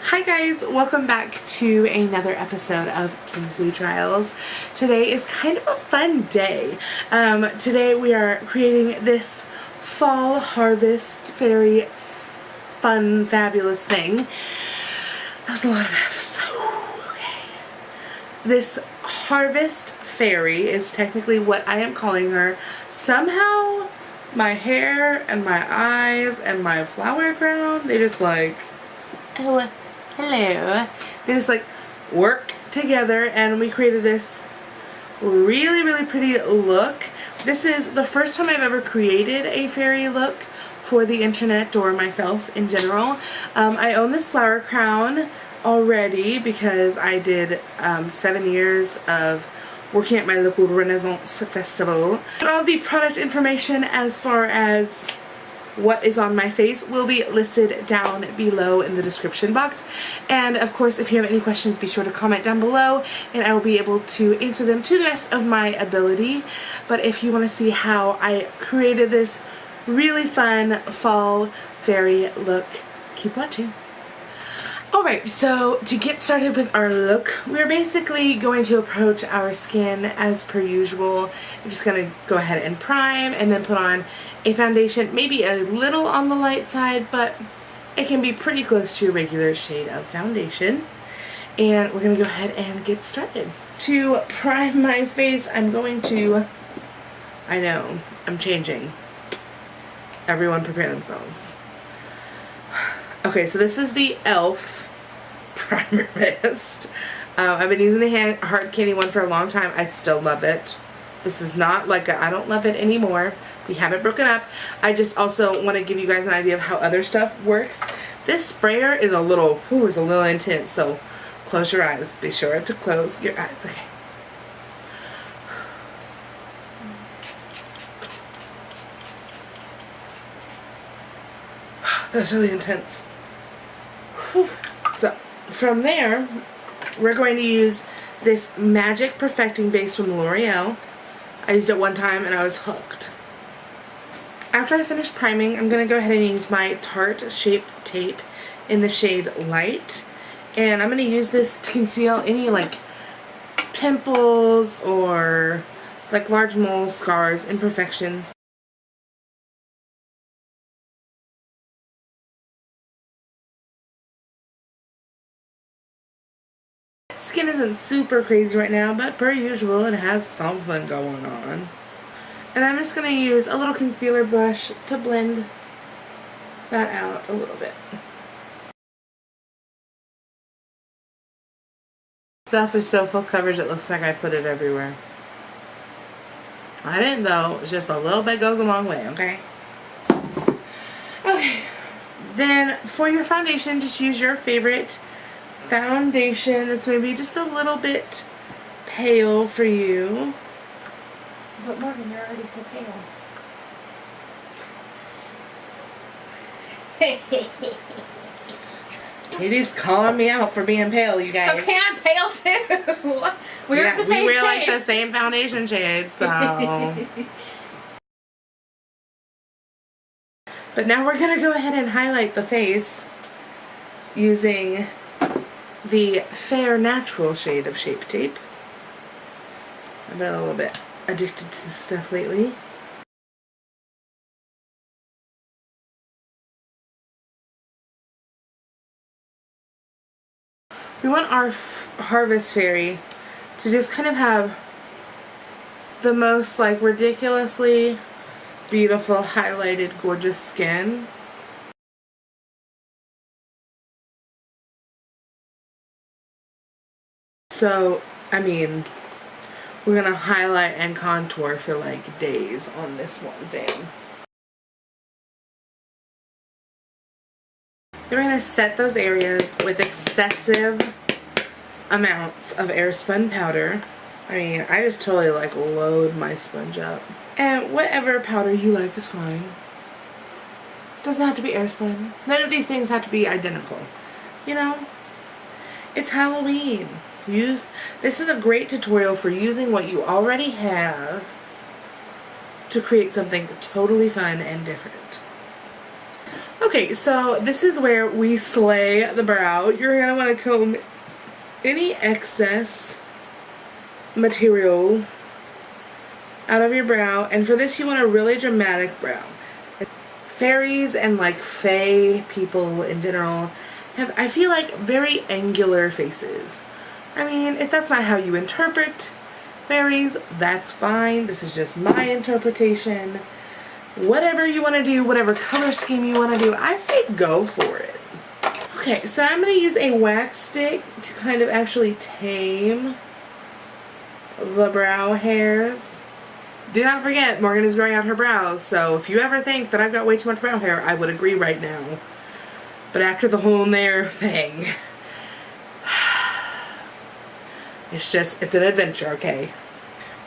Hi guys, welcome back to another episode of Tinsley Trials. Today is kind of a fun day. Today we are creating this fall harvest very fun, fabulous thing. That was a lot of F's. Okay. This harvest fairy is technically what I am calling her. Somehow my hair and my eyes and my flower crown, they just like, oh, hello. They just like work together and we created this really pretty look. This is the first time I've ever created a fairy look for the internet or myself in general. I own this flower crown already because I did 7 years of working at my local Renaissance festival. And all the product information as far as what is on my face will be listed down below in the description box. And of course, if you have any questions, be sure to comment down below and I will be able to answer them to the best of my ability. But if you want to see how I created this really fun fall fairy look, keep watching. Alright, so to get started with our look, we're basically going to approach our skin as per usual. I'm just going to go ahead and prime and then put on a foundation, maybe a little on the light side, but it can be pretty close to your regular shade of foundation. And we're going to go ahead and get started. To prime my face, I'm going to, I know, I'm changing. Everyone prepare themselves. Okay, so this is the e.l.f. primer mist. I've been using the hard candy one for a long time. I still love it. This is not like I don't love it anymore. We haven't broken up. I just also want to give you guys an idea of how other stuff works. This sprayer is a little intense, so close your eyes. Be sure to close your eyes. Okay. That's really intense. Whew. So from there, we're going to use this Magic Perfecting Base from L'Oreal. I used it one time and I was hooked. After I finish priming, I'm going to go ahead and use my Tarte Shape Tape in the shade Light. And I'm going to use this to conceal any like pimples or like large moles, scars, imperfections. Skin isn't super crazy right now, but per usual it has something going on. And I'm just going to use a little concealer brush to blend that out a little bit. Stuff is so full coverage it looks like I put it everywhere. I didn't though, it's just a little bit goes a long way, okay? Okay, then for your foundation, just use your favorite foundation that's maybe just a little bit pale for you. But Morgan, you're already so pale. Katie's calling me out for being pale, you guys. It's okay, I'm pale too. We're the same we wear shade. like the same foundation shade, so. But now we're gonna go ahead and highlight the face using the Fair Natural shade of Shape Tape. I've been a little bit addicted to this stuff lately. We want our Harvest Fairy to just kind of have the most like ridiculously beautiful, highlighted, gorgeous skin. So, I mean, we're gonna highlight and contour for like days on this one thing. Then we're gonna set those areas with excessive amounts of AirSpun powder. I mean, I just totally like load my sponge up. And whatever powder you like is fine. Doesn't have to be AirSpun. None of these things have to be identical. You know? It's Halloween. This is a great tutorial for using what you already have to create something totally fun and different. Okay, so this is where we slay the brow. You're going to want to comb any excess material out of your brow, and for this you want a really dramatic brow. Fairies and like fae people in general have, I feel like, very angular faces. I mean, if that's not how you interpret fairies, that's fine. This is just my interpretation. Whatever you want to do, whatever color scheme you want to do, I say go for it. Okay, so I'm going to use a wax stick to kind of actually tame the brow hairs. Do not forget, Morgan is growing out her brows, so if you ever think that I've got way too much brow hair, I would agree right now. But after the whole nair thing, it's an adventure, okay?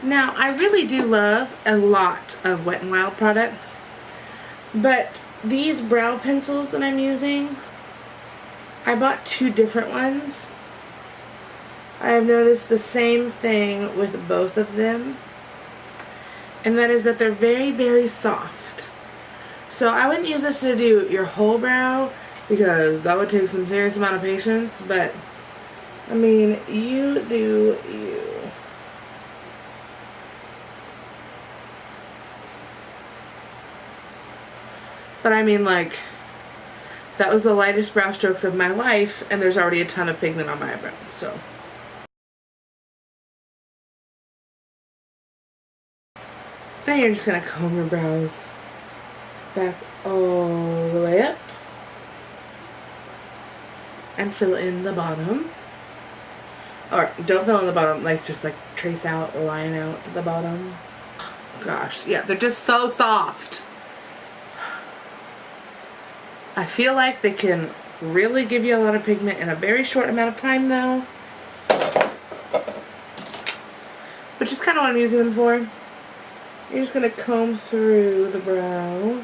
Now, I really do love a lot of Wet n Wild products, but these brow pencils that I'm using, I bought 2 different ones. I have noticed the same thing with both of them. And that is that they're very, very soft. So I wouldn't use this to do your whole brow because that would take some serious amount of patience. But, I mean, you do you. But I mean, like, that was the lightest brow strokes of my life, and there's already a ton of pigment on my eyebrow, so. Then you're just going to comb your brows back all the way up and fill in the bottom. Or don't fill in the bottom, like just like trace out, line out the bottom. Gosh, yeah, they're just so soft. I feel like they can really give you a lot of pigment in a very short amount of time though. Which is kind of what I'm using them for. You're just going to comb through the brow.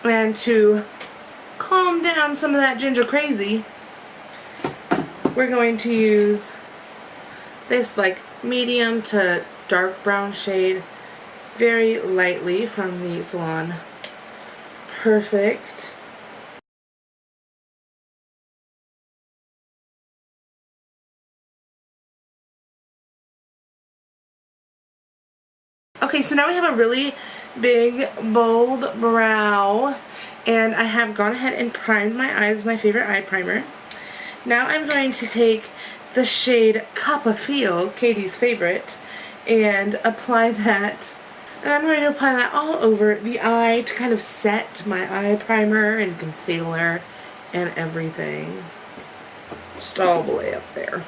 And to calm down some of that ginger crazy, we're going to use this like medium to dark brown shade very lightly from the Salon Perfect. Okay, so now we have a really big, bold brow, and I have gone ahead and primed my eyes with my favorite eye primer. Now I'm going to take the shade Coppa Feel, Katie's favorite, and apply that. And I'm going to apply that all over the eye to kind of set my eye primer and concealer and everything. Just all the way up there.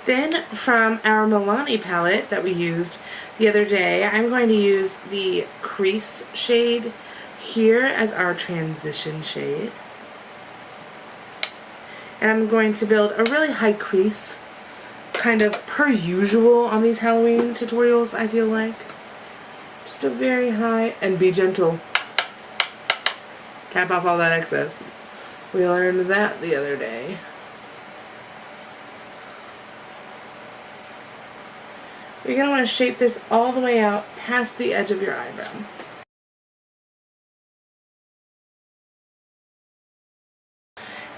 Then from our Milani palette that we used the other day, I'm going to use the crease shade here as our transition shade. And I'm going to build a really high crease, kind of per usual on these Halloween tutorials, I feel like. Just a very high, and be gentle. Cap off all that excess. We learned that the other day. You're going to want to shape this all the way out past the edge of your eyebrow.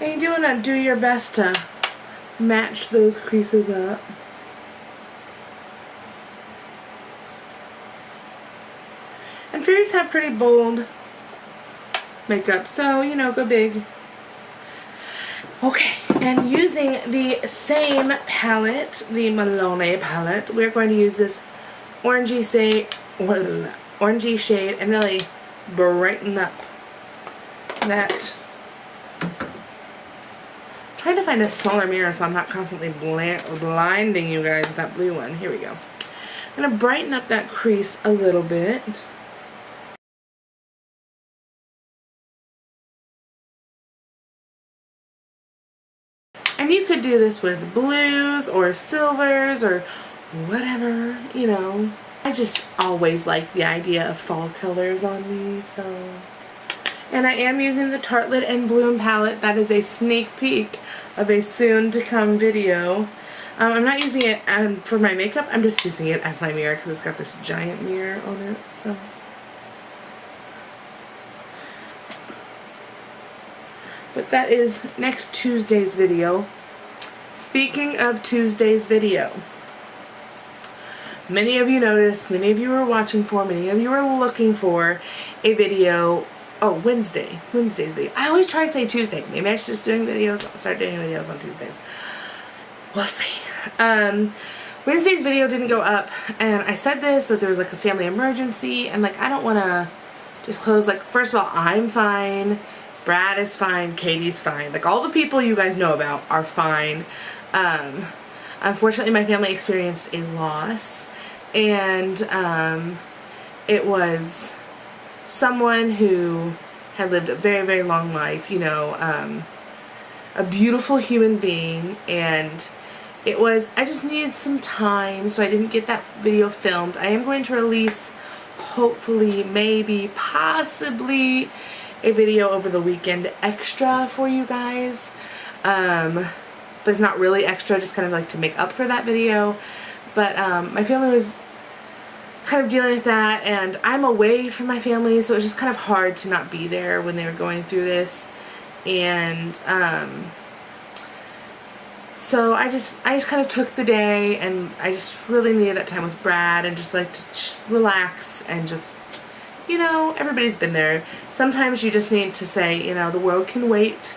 And you do want to do your best to match those creases up. And fairies have pretty bold makeup, so, you know, go big. Okay, and using the same palette, the Milani palette, we're going to use this orangey shade and really brighten up that. I'm trying to find a smaller mirror so I'm not constantly blinding you guys with that blue one. Here we go. I'm going to brighten up that crease a little bit. And you could do this with blues or silvers or whatever, you know. I just always like the idea of fall colors on me, so. And I am using the Tarte and Bloom palette. That is a sneak peek of a soon to come video. I'm not using it for my makeup. I'm just using it as my mirror because it's got this giant mirror on it. So. But that is next Tuesday's video. Speaking of Tuesday's video, many of you noticed, many of you were watching for, many of you were looking for a video. Oh, Wednesday's video. I always try to say Tuesday. Maybe I should just start doing videos on Tuesdays. We'll see. Wednesday's video didn't go up, and I said this, that there was like a family emergency, and like I don't want to disclose, like, first of all, I'm fine. Brad is fine, Katie's fine. Like, all the people you guys know about are fine. Unfortunately, my family experienced a loss, and it was someone who had lived a very, very long life, you know, a beautiful human being, and it was, I just needed some time, so I didn't get that video filmed. I am going to release, hopefully, maybe, possibly, a video over the weekend extra for you guys, but it's not really extra, just kind of like to make up for that video. But my family was kind of dealing with that, and I'm away from my family, so it was just kind of hard to not be there when they were going through this. And so I just kind of took the day, and I just really needed that time with Brad and just like to relax and just, you know, everybody's been there. Sometimes you just need to say, you know, the world can wait,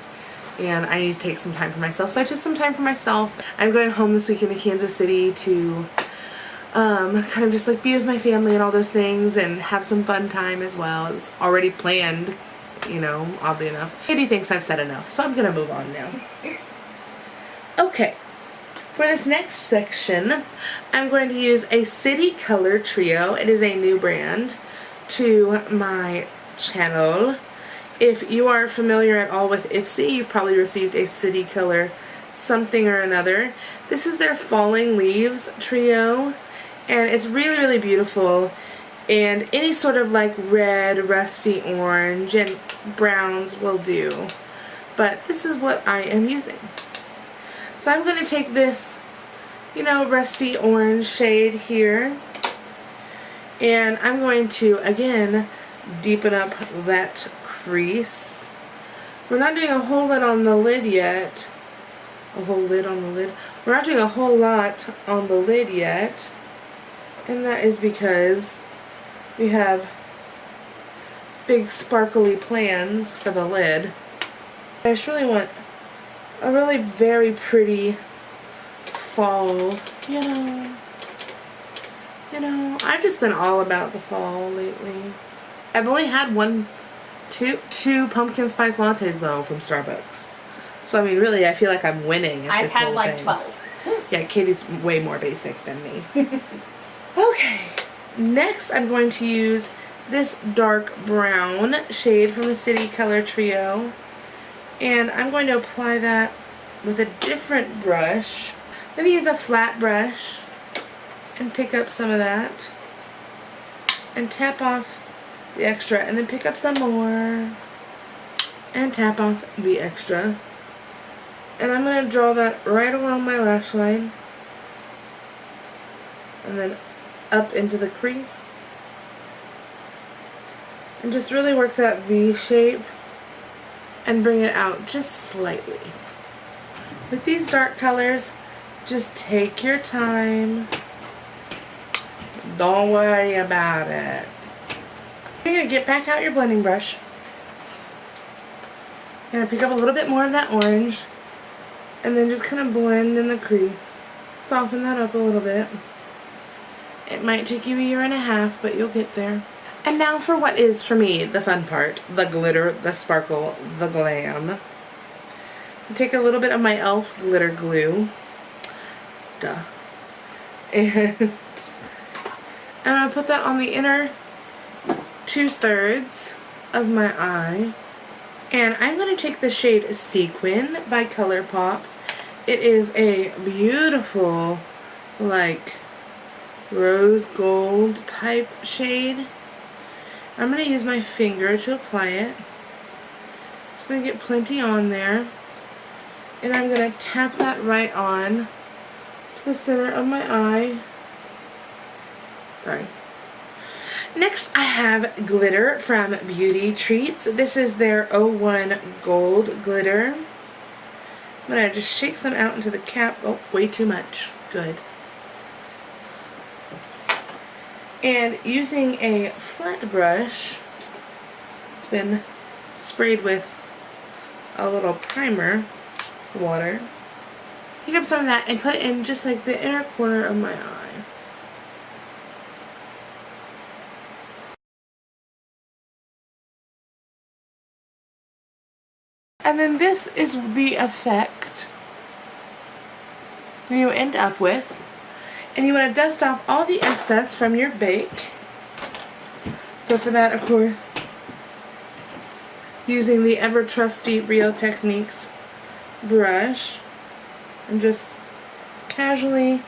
and I need to take some time for myself. So I took some time for myself. I'm going home this weekend to Kansas City to kind of just like be with my family and all those things and have some fun time as well. It's already planned, you know, oddly enough. Katie thinks I've said enough, so I'm gonna move on now. Okay. For this next section, I'm going to use a City Color Trio. It is a new brand to my channel. If you are familiar at all with Ipsy, you've probably received a City Color something or another. This is their Falling Leaves trio, and it's really, really beautiful, and any sort of like red, rusty orange, and browns will do, but this is what I am using. So I'm going to take this, you know, rusty orange shade here, and I'm going to, again, deepen up that crease. We're not doing a whole lot on the lid yet. A whole lid on the lid. We're not doing a whole lot on the lid yet. And that is because we have big sparkly plans for the lid. I just really want a really very pretty fall, you know. I've just been all about the fall lately. I've only had two pumpkin spice lattes though from Starbucks. So I mean, really, I feel like I'm winning at this whole thing. I've had like 12. Yeah, Katie's way more basic than me. Okay, next I'm going to use this dark brown shade from the City Color Trio, and I'm going to apply that with a different brush. I'm going to use a flat brush and pick up some of that and tap off the extra, and then pick up some more and tap off the extra, and I'm going to draw that right along my lash line and then up into the crease, and just really work that V shape and bring it out just slightly. With these dark colors, just take your time. Don't worry about it. You're going to get back out your blending brush. You're going to pick up a little bit more of that orange and then just kind of blend in the crease. Soften that up a little bit. It might take you a year and a half, but you'll get there. And now for what is, for me, the fun part. The glitter, the sparkle, the glam. Take a little bit of my e.l.f. glitter glue. Duh. And I'm going to put that on the inner 2/3 of my eye. And I'm going to take the shade Sequin by Colourpop. It is a beautiful, like, rose gold type shade. I'm going to use my finger to apply it. Just going to get plenty on there. And I'm going to tap that right on the center of my eye. Sorry. Next, I have glitter from Beauty Treats. This is their 01 Gold glitter. I'm going to just shake some out into the cap. Oh, way too much. Good. And using a flat brush, it's been sprayed with a little primer water. Pick up some of that and put it in just like the inner corner of my eye. And then this is the effect you end up with. And you want to dust off all the excess from your bake. So for that, of course, using the ever trusty Real Techniques brush, and just casually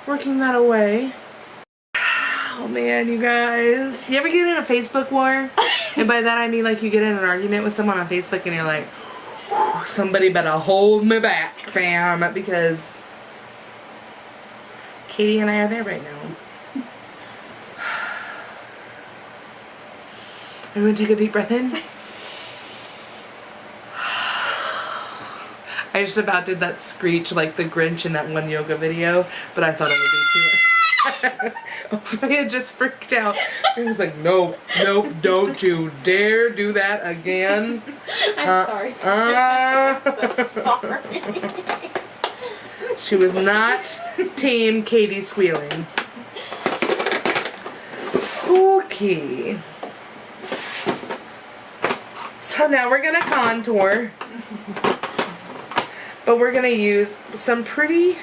working that away. Oh man, you guys. You ever get in a Facebook war? And by that I mean like you get in an argument with someone on Facebook and you're like, somebody better hold me back, fam, because Katie and I are there right now. Everyone take a deep breath in. I just about did that screech like the Grinch in that one yoga video, but I thought it would be too much. I had just freaked out. He was like, nope, nope, don't you dare do that again. I'm sorry. I'm so sorry. She was not team Katie squealing. Okay. So now we're gonna contour. But we're gonna use some pretty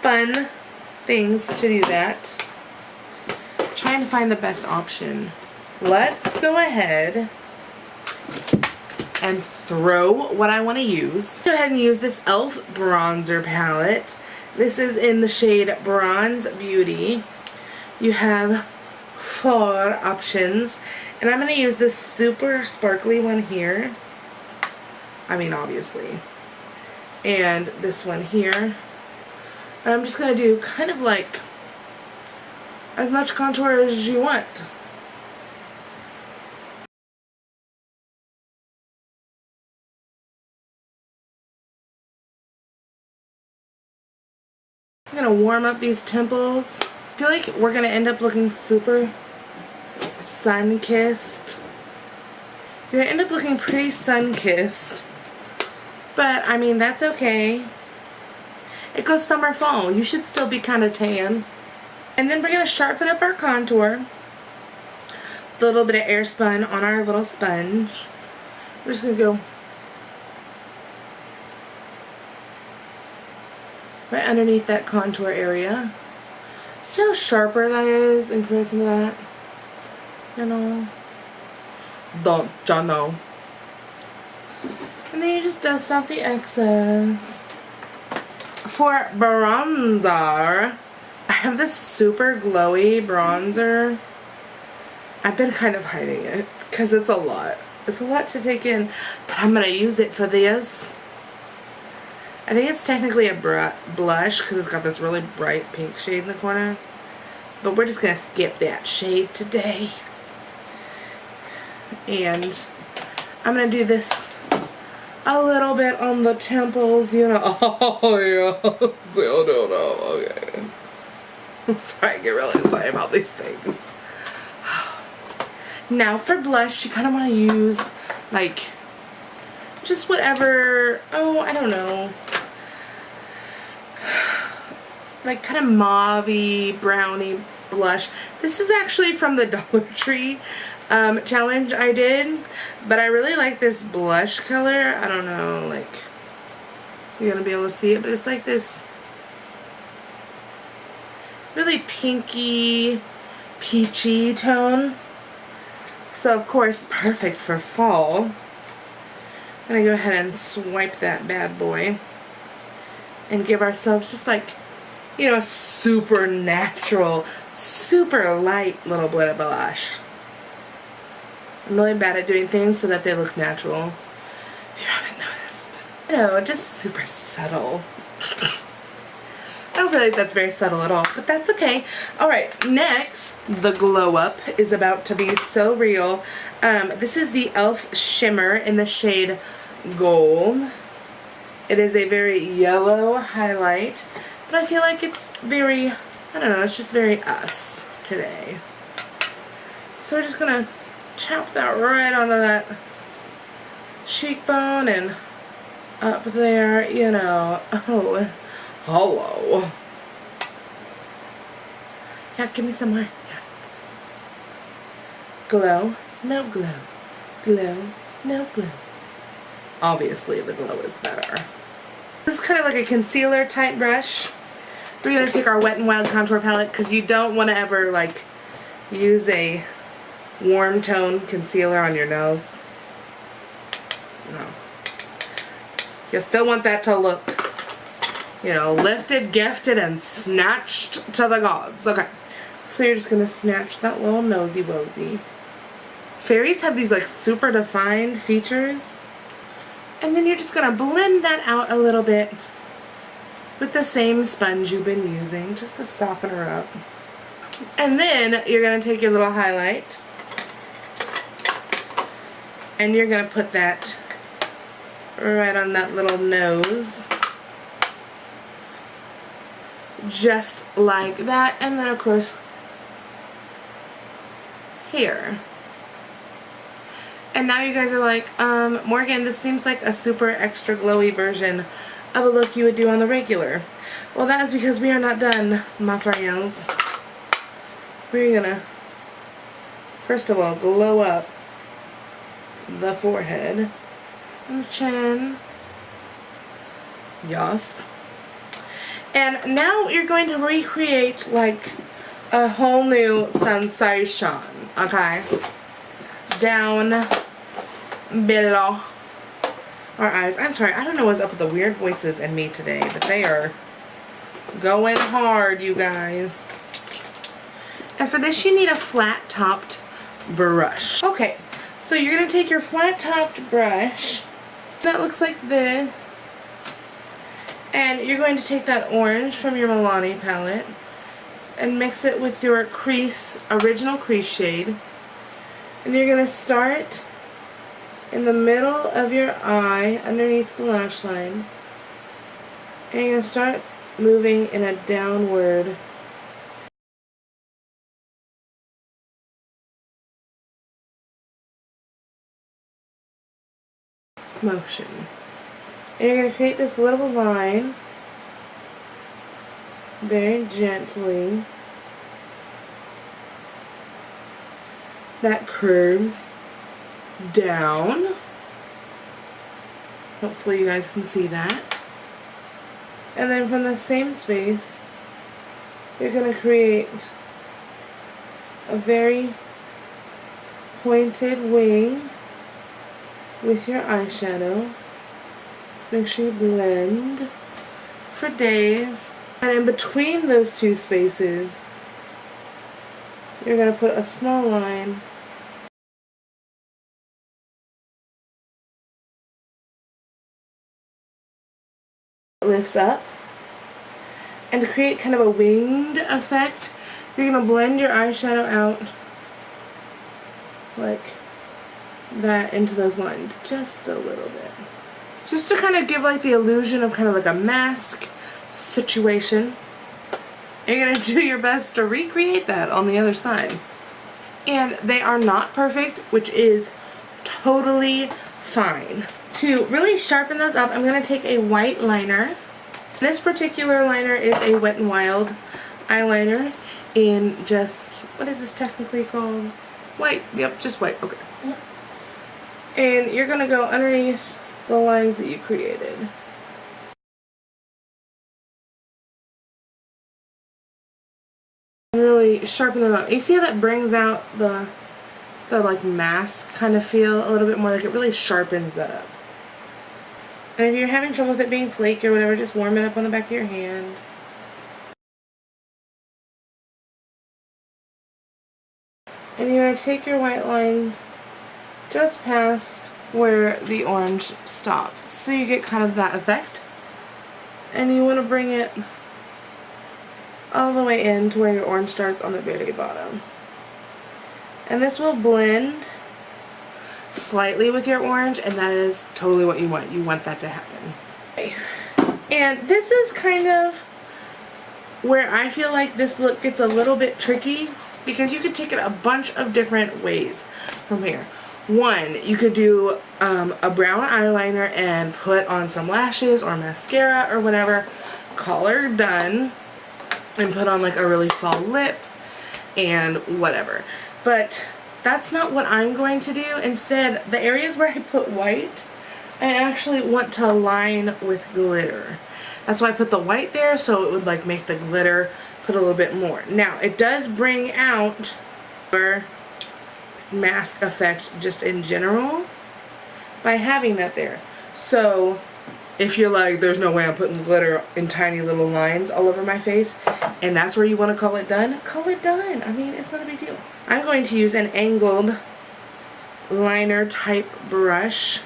fun things to do that. Trying to find the best option. Let's go ahead and throw what I want to use. Go ahead and use this e.l.f. bronzer palette. This is in the shade Bronze Beauty. You have 4 options, and I'm going to use this super sparkly one here. I mean, obviously. And this one here. I'm just going to do kind of like as much contour as you want. I'm going to warm up these temples. I feel like we're going to end up looking super sun-kissed. You're going to end up looking pretty sun-kissed. But, I mean, that's okay. It goes summer, fall. You should still be kind of tan. And then we're going to sharpen up our contour. A little bit of AirSpun on our little sponge. We're just going to go right underneath that contour area. See how sharper that is in comparison to that? You know? Don't you know? And then you just dust off the excess. For bronzer, I have this super glowy bronzer. I've been kind of hiding it because it's a lot. It's a lot to take in, but I'm going to use it for this. I think it's technically a blush because it's got this really bright pink shade in the corner. But we're just going to skip that shade today. And I'm going to do this a little bit on the temples, you know. Oh, yeah. Still don't know. Okay. Sorry, I get really excited about these things. Now for blush, you kind of want to use, like, just whatever, oh, I don't know. Like, kind of mauve-y, browny blush. This is actually from the Dollar Tree challenge I did, but I really like this blush color. I don't know, like, you're gonna be able to see it, but it's like this really pinky, peachy tone. So of course, perfect for fall. I'm gonna go ahead and swipe that bad boy and give ourselves just like, you know, a super natural, super light little bit of blush. I'm really bad at doing things so that they look natural. If you haven't noticed. You know, just super subtle. I don't feel like that's very subtle at all, but that's okay. Alright, next, the glow up is about to be so real. This is the e.l.f. Shimmer in the shade Gold. It is a very yellow highlight, but I feel like it's very, I don't know, it's just very us today. So we're just gonna chop that right onto that cheekbone and up there, you know. Oh, hello. Yeah, give me some more. Yes. Glow, no glow. Glow, no glow. Obviously, the glow is better. This is kind of like a concealer type brush. We're going to take our Wet n Wild contour palette because you don't want to ever, like, use a warm tone concealer on your nose. No. You still want that to look, you know, lifted, gifted, and snatched to the gods. Okay. So you're just going to snatch that little nosy wosy. Fairies have these, like, super defined features. And then you're just going to blend that out a little bit with the same sponge you've been using, just to soften her up. And then you're going to take your little highlight and you're going to put that right on that little nose. Just like that. And then, of course, here. And now you guys are like, Morgan, this seems like a super extra glowy version of a look you would do on the regular. Well, that is because we are not done, my friends. We're gonna, first of all, glow up the forehead and the chin. Yes. And now you're going to recreate, like, a whole new sensation, okay? Down below our eyes. I'm sorry, I don't know what's up with the weird voices in me today, but they are going hard, you guys. And for this, you need a flat-topped brush. Okay, so you're going to take your flat-topped brush that looks like this, and you're going to take that orange from your Milani palette and mix it with your crease, original crease shade. And you're going to start in the middle of your eye, underneath the lash line. And you're going to start moving in a downward motion. And you're going to create this little line very gently that curves down. Hopefully you guys can see that. And then from the same space, you're going to create a very pointed wing with your eyeshadow. Make sure you blend for days. And in between those two spaces, you're going to put a small line that lifts up. And to create kind of a winged effect, you're going to blend your eyeshadow out like that into those lines just a little bit. Just to kind of give like the illusion of kind of like a mask situation. You're going to do your best to recreate that on the other side. And they are not perfect, which is totally fine. To really sharpen those up, I'm going to take a white liner. This particular liner is a Wet n Wild eyeliner in just, what is this technically called? White. Yep, just white. Okay. And you're going to go underneath the lines that you created. And really sharpen them up. You see how that brings out the like mask kind of feel a little bit more, like it really sharpens that up. And if you're having trouble with it being flaky or whatever, just warm it up on the back of your hand. And you're going to take your white lines just past where the orange stops. So you get kind of that effect. And you want to bring it all the way in to where your orange starts on the very bottom. And this will blend slightly with your orange, and that is totally what you want. You want that to happen. Okay. And this is kind of where I feel like this look gets a little bit tricky, because you could take it a bunch of different ways from here. One, you could do a brown eyeliner and put on some lashes or mascara or whatever, call her done, and put on like a really fall lip and whatever. But that's not what I'm going to do. Instead, the areas where I put white, I actually want to line with glitter. That's why I put the white there, so it would like make the glitter put a little bit more. Now, it does bring out our mask effect just in general by having that there. So if you're like, there's no way I'm putting glitter in tiny little lines all over my face, and that's where you want to call it done, call it done. I mean, it's not a big deal. I'm going to use an angled liner type brush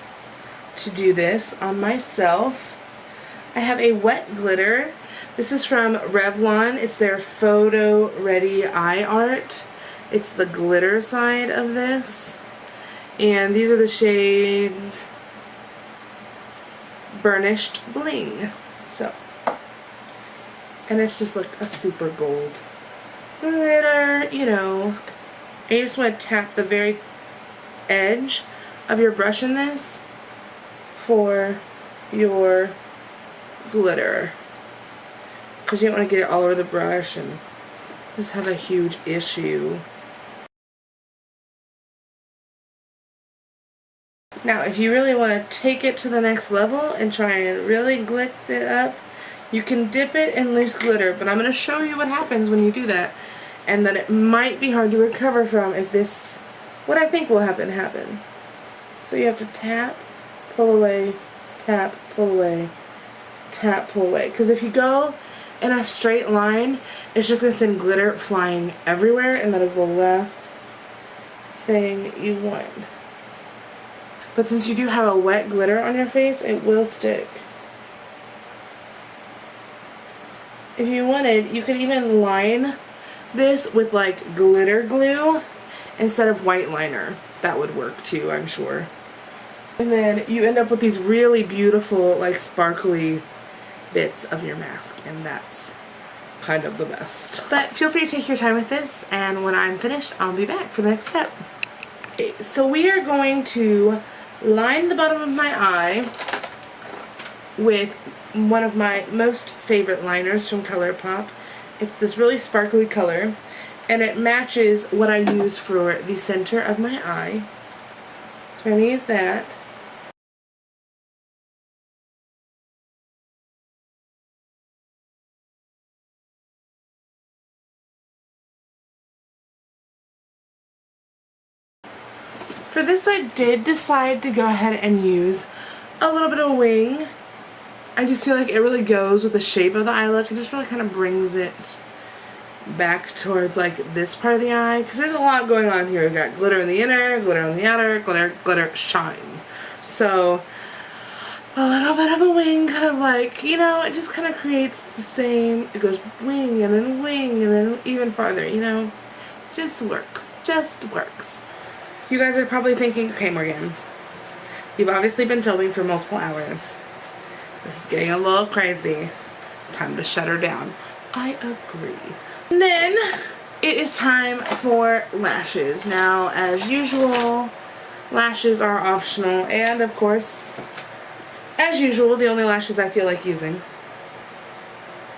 to do this on myself. I have a wet glitter. This is from Revlon. It's their Photo Ready Eye Art. It's the glitter side of this. And these are the shades Burnished Bling. So, and it's just like a super gold glitter, you know. And you just want to tap the very edge of your brush in this for your glitter, because you don't want to get it all over the brush and just have a huge issue. Now, if you really want to take it to the next level and try and really glitz it up, you can dip it in loose glitter, but I'm going to show you what happens when you do that, and then it might be hard to recover from if this, what I think will happen, happens. So you have to tap, pull away, tap, pull away, tap, pull away. Because if you go in a straight line, it's just going to send glitter flying everywhere, and that is the last thing you want. But since you do have a wet glitter on your face, it will stick. If you wanted, you could even line this with like glitter glue instead of white liner. That would work too, I'm sure. And then you end up with these really beautiful, like sparkly bits of your mask, and that's kind of the best. But feel free to take your time with this, and when I'm finished, I'll be back for the next step. Okay, so we are going to line the bottom of my eye with one of my most favorite liners from Colourpop. It's this really sparkly color, and it matches what I use for the center of my eye. So I'm going to use that. For this, I did decide to go ahead and use a little bit of wing. I just feel like it really goes with the shape of the eye look. It just really kind of brings it back towards like this part of the eye, because there's a lot going on here. We've got glitter in the inner, glitter on the outer, glitter, glitter, shine. So a little bit of a wing, kind of like, you know, it just kind of creates the same, it goes wing and then even farther, you know, just works, You guys are probably thinking, okay, Morgan, you've obviously been filming for multiple hours. This is getting a little crazy. Time to shut her down. I agree. And then it is time for lashes. Now, as usual, lashes are optional, and of course, as usual, the only lashes I feel like using,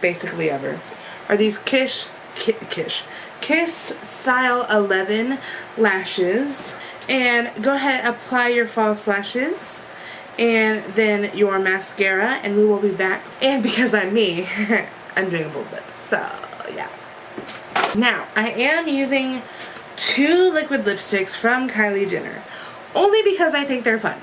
basically ever, are these Kiss Style 11 lashes. And go ahead, apply your false lashes and then your mascara, and we will be back. And because I'm me, I'm doing a bold lip, so yeah. Now, I am using 2 liquid lipsticks from Kylie Jenner, only because I think they're fun.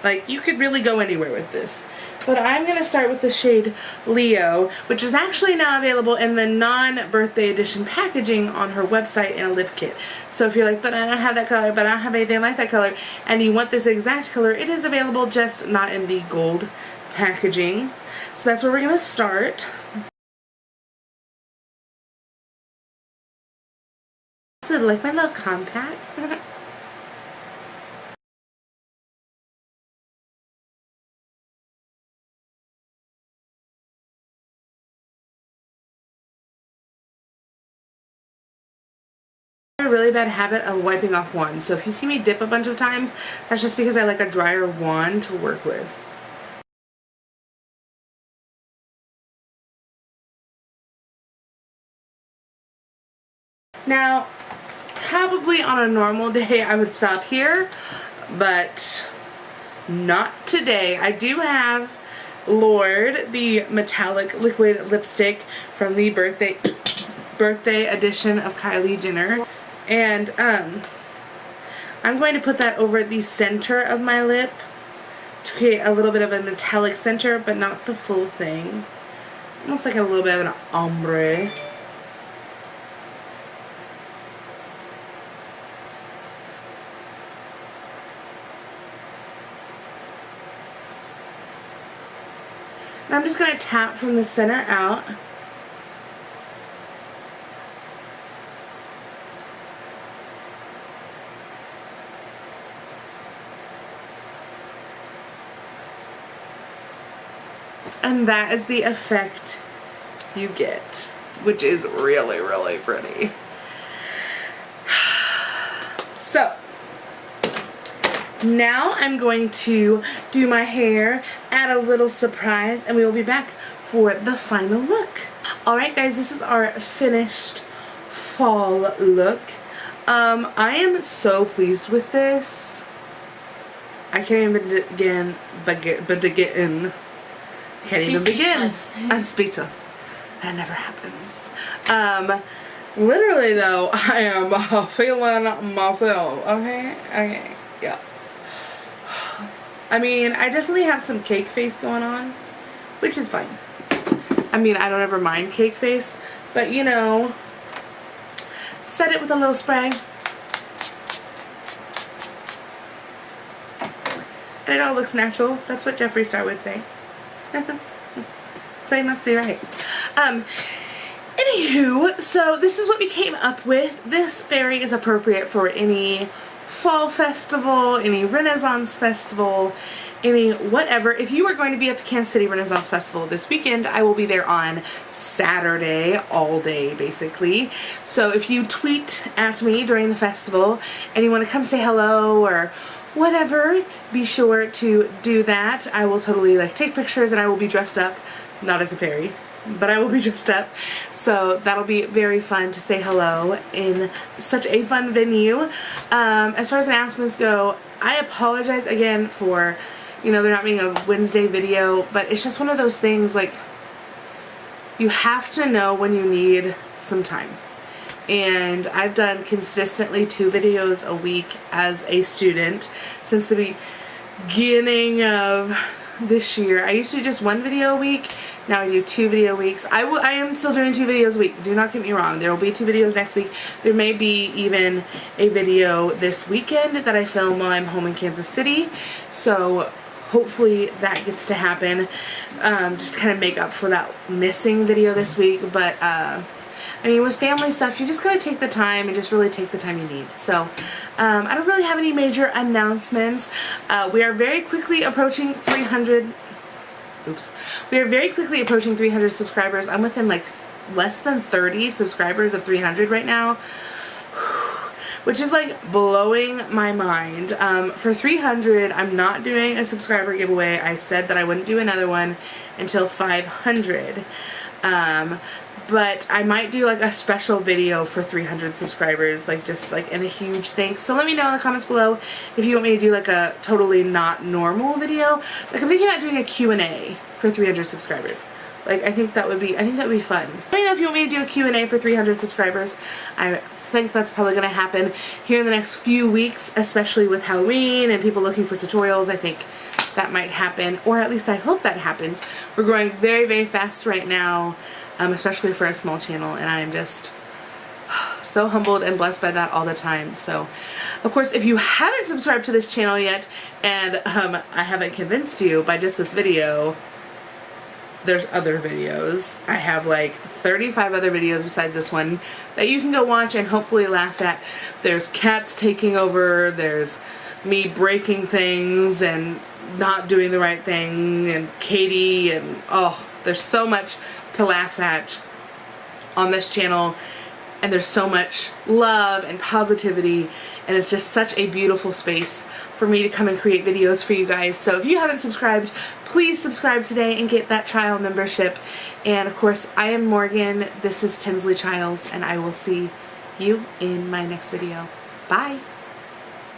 Like, you could really go anywhere with this. But I'm going to start with the shade Leo, which is actually now available in the non-birthday edition packaging on her website in a lip kit. So if you're like, but I don't have that color, but I don't have anything like that color, and you want this exact color, it is available, just not in the gold packaging. So that's where we're going to start. So like my little compact. A really bad habit of wiping off wands, so if you see me dip a bunch of times, that's just because I like a drier wand to work with. Now, probably on a normal day I would stop here, but not today. I do have Lord, the metallic liquid lipstick from the birthday edition of Kylie Jenner. And I'm going to put that over the center of my lip to create a little bit of a metallic center, but not the full thing. Almost like a little bit of an ombre. And I'm just going to tap from the center out. And that is the effect you get, which is really, really pretty. So, now I'm going to do my hair, add a little surprise, and we will be back for the final look. Alright guys, this is our finished fall look. I am so pleased with this. I can't even begin. Can't even begin. I'm speechless. That never happens. Literally though, I am feeling myself. Okay, yes. I mean, I definitely have some cake face going on, which is fine. I mean, I don't ever mind cake face, but you know, set it with a little spray. And it all looks natural. That's what Jeffree Star would say. So you must be right. Anywho, so this is what we came up with. This fairy is appropriate for any fall festival, any Renaissance festival, any whatever. If you are going to be at the Kansas City Renaissance Festival this weekend, I will be there on Saturday, all day basically. So if you tweet at me during the festival and you want to come say hello or whatever, be sure to do that. I will totally like take pictures and I will be dressed up, not as a fairy, but I will be dressed up. So that'll be very fun to say hello in such a fun venue. As far as announcements go, I apologize again for, you know, there not being a Wednesday video, but it's just one of those things, like, you have to know when you need some time. And I've done consistently 2 videos a week as a student since the beginning of this year. I used to do just 1 video a week. Now I do 2 video weeks. I am still doing 2 videos a week. Do not get me wrong. There will be 2 videos next week. There may be even a video this weekend that I film while I'm home in Kansas City. So hopefully that gets to happen. Just to kind of make up for that missing video this week. But I mean, with family stuff, you just gotta take the time and just really take the time you need. So, I don't really have any major announcements. We are very quickly approaching 300. Oops. We are very quickly approaching 300 subscribers. I'm within like less than 30 subscribers of 300 right now, which is like blowing my mind. For 300, I'm not doing a subscriber giveaway. I said that I wouldn't do another one until 500. But I might do like a special video for 300 subscribers, like just like in a huge thanks. So let me know in the comments below if you want me to do like a totally not normal video. Like I'm thinking about doing a Q&A for 300 subscribers. Like I think that would be fun. Let me know if you want me to do a Q&A for 300 subscribers. I think that's probably going to happen here in the next few weeks, especially with Halloween and people looking for tutorials. I think that might happen, or at least I hope that happens. We're growing very, very fast right now, especially for a small channel, and I am just so humbled and blessed by that all the time. So, of course, if you haven't subscribed to this channel yet, and I haven't convinced you by just this video, there's other videos. I have like 35 other videos besides this one that you can go watch and hopefully laugh at. There's cats taking over, there's me breaking things and not doing the right thing, and Katie, and oh, there's so much to laugh at on this channel, and there's so much love and positivity, and it's just such a beautiful space for me to come and create videos for you guys. So if you haven't subscribed, please subscribe today and get that trial membership. And of course, I am Morgan, this is Tinsley Trials, and I will see you in my next video. Bye!